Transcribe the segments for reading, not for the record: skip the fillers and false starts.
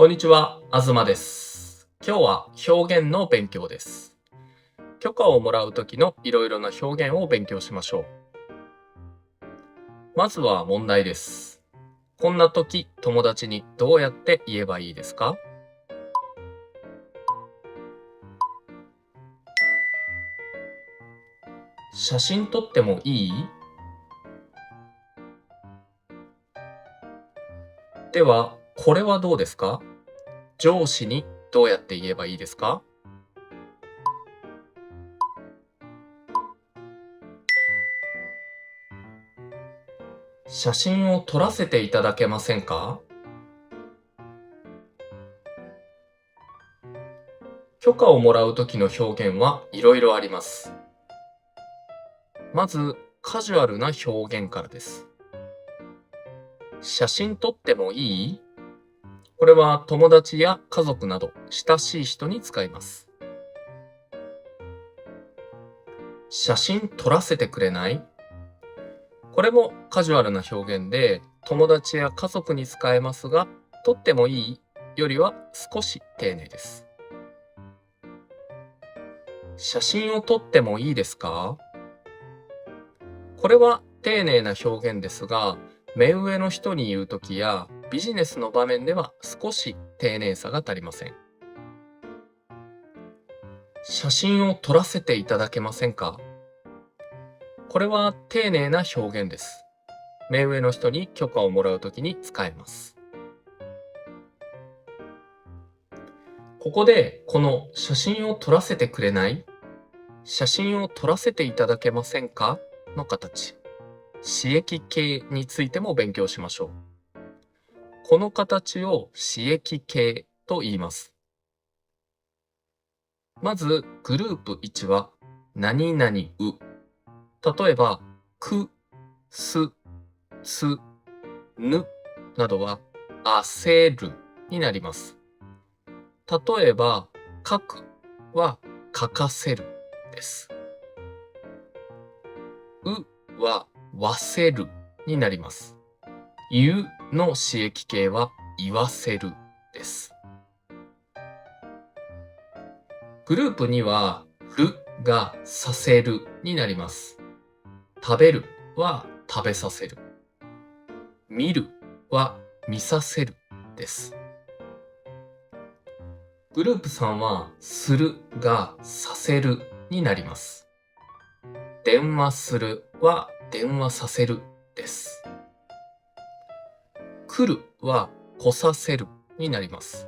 こんにちは、東です。今日は表現の勉強です。許可をもらうときのいろいろな表現を勉強しましょう。まずは問題です。こんな時、友達にどうやって言えばいいですか？写真撮ってもいい？では、これはどうですか？上司にどうやって言えばいいですか？写真を撮らせていただけませんか？許可をもらう時の表現はいろいろあります。まず、カジュアルな表現からです。写真撮ってもいい？これは友達や家族など親しい人に使います。写真撮らせてくれない？これもカジュアルな表現で友達や家族に使えますが、撮ってもいいよりは少し丁寧です。写真を撮ってもいいですか？これは丁寧な表現ですが、目上の人に言うときやビジネスの場面では少し丁寧さが足りません。写真を撮らせていただけませんか？これは丁寧な表現です。目上の人に許可をもらうときに使えます。ここでこの写真を撮らせてくれない？写真を撮らせていただけませんかの形。詞液形についても勉強しましょう。この形を詞液形と言います。まずグループ1は何々う。例えば、く、す、つ、ぬなどは焦るになります。例えば、書くは書かせるです。うはわせるになります。ゆの詞液形は言わせるです。グループにはるがさせるになります。食べるは食べさせる。見るは見させるです。グループ3はするがさせるになります。電話するは電話させるです。来るは来させるになります。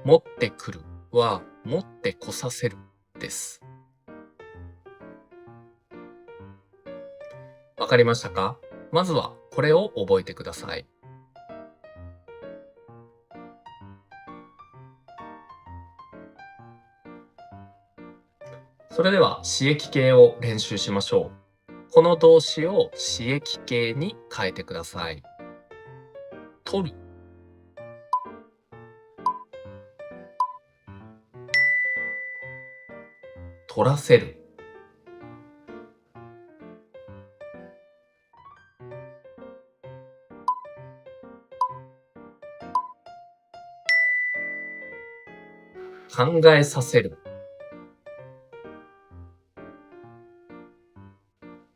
持ってくるは持って来させるです。わかりましたか？まずはこれを覚えてください。それでは詞液形を練習しましょう。この動詞を詞液形に変えてください。取る、取らせる、考えさせる、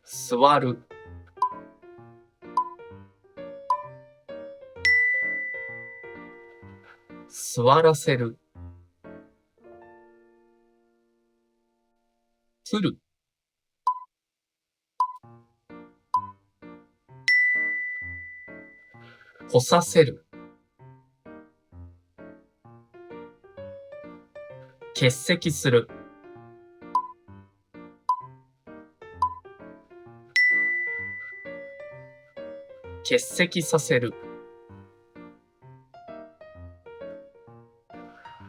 座る、座らせる、来る、来させる、欠席する、欠席させる。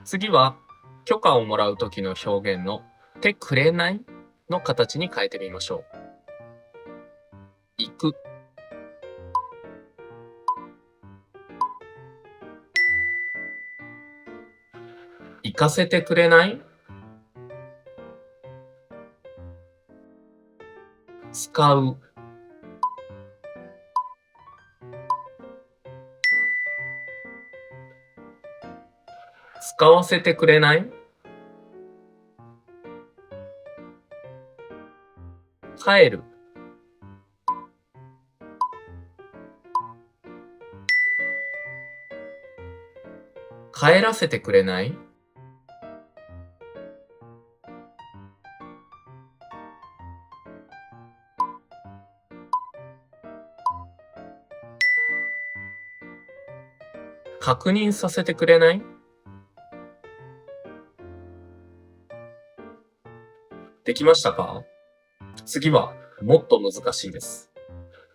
次は許可をもらう時の表現のてくれないの形に変えてみましょう。行く、行かせてくれない？使う、使わせてくれない？帰る。帰らせてくれない？確認させてくれない？できましたか？次はもっと難しいです。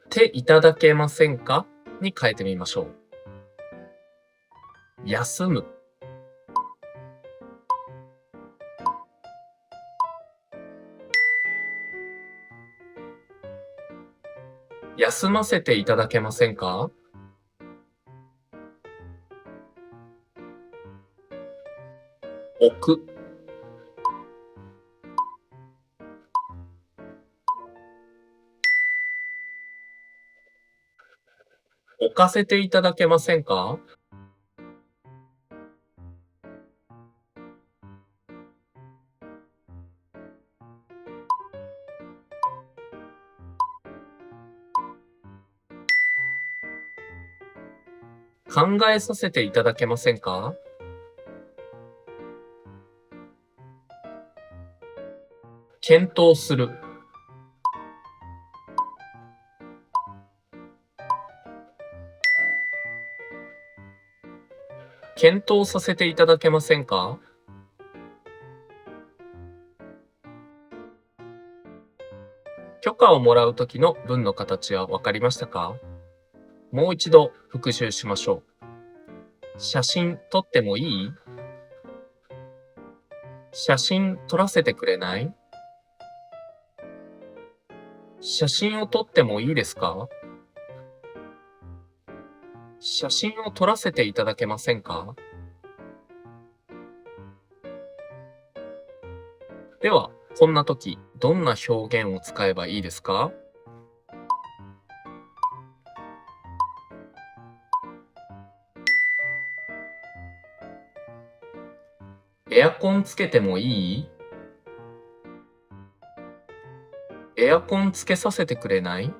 手いただけませんかに変えてみましょう。休む。休ませていただけませんか？置く。置かせていただけませんか？考えさせていただけませんか？検討する。検討させていただけませんか？許可をもらうときの文の形はわかりましたか？もう一度復習しましょう。写真撮ってもいい？写真撮らせてくれない？写真を撮ってもいいですか？写真を撮らせていただけませんか？では、こんな時、どんな表現を使えばいいですか？エアコンつけてもいい？エアコンつけさせてくれない？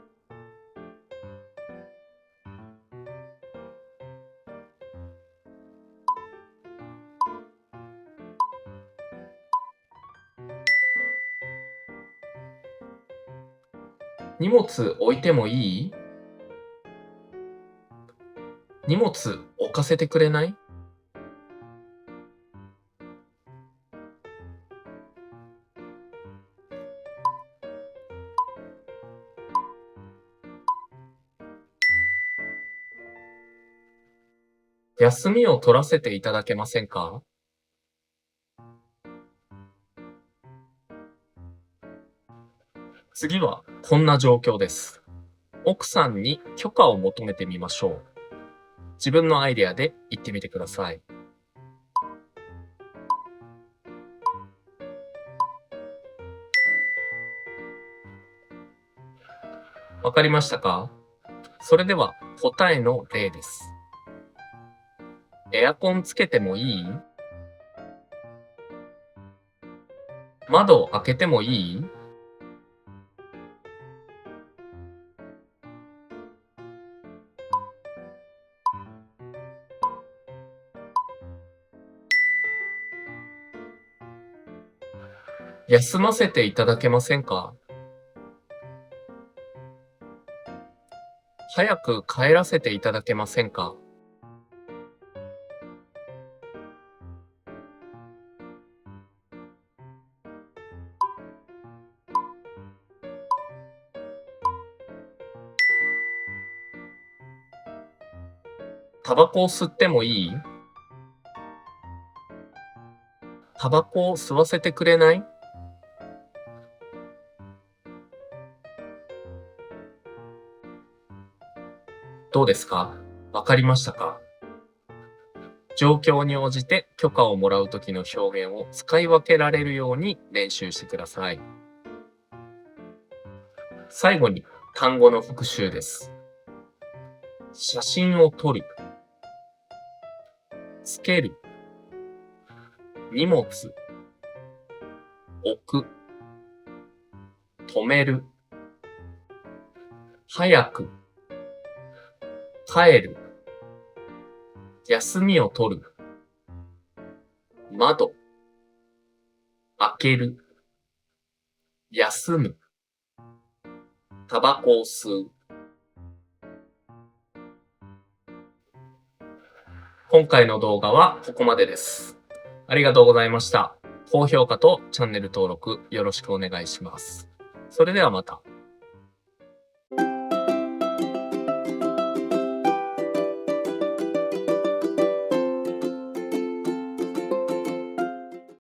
荷物置いてもいい？荷物置かせてくれない？休みを取らせていただけませんか？次はこんな状況です。奥さんに許可を求めてみましょう。自分のアイデアで言ってみてください。わかりましたか？それでは答えの例です。エアコンつけてもいい？窓を開けてもいい？休ませていただけませんか？早く帰らせていただけませんか？タバコを吸ってもいい？タバコを吸わせてくれない？どうですか？わかりましたか？状況に応じて許可をもらう時の表現を使い分けられるように練習してください。最後に単語の復習です。写真を撮る、つける、荷物、置く、止める、早く、帰る、休みを取る、窓、開ける、休む、タバコを吸う。今回の動画はここまでです。ありがとうございました。高評価とチャンネル登録よろしくお願いします。それではまた。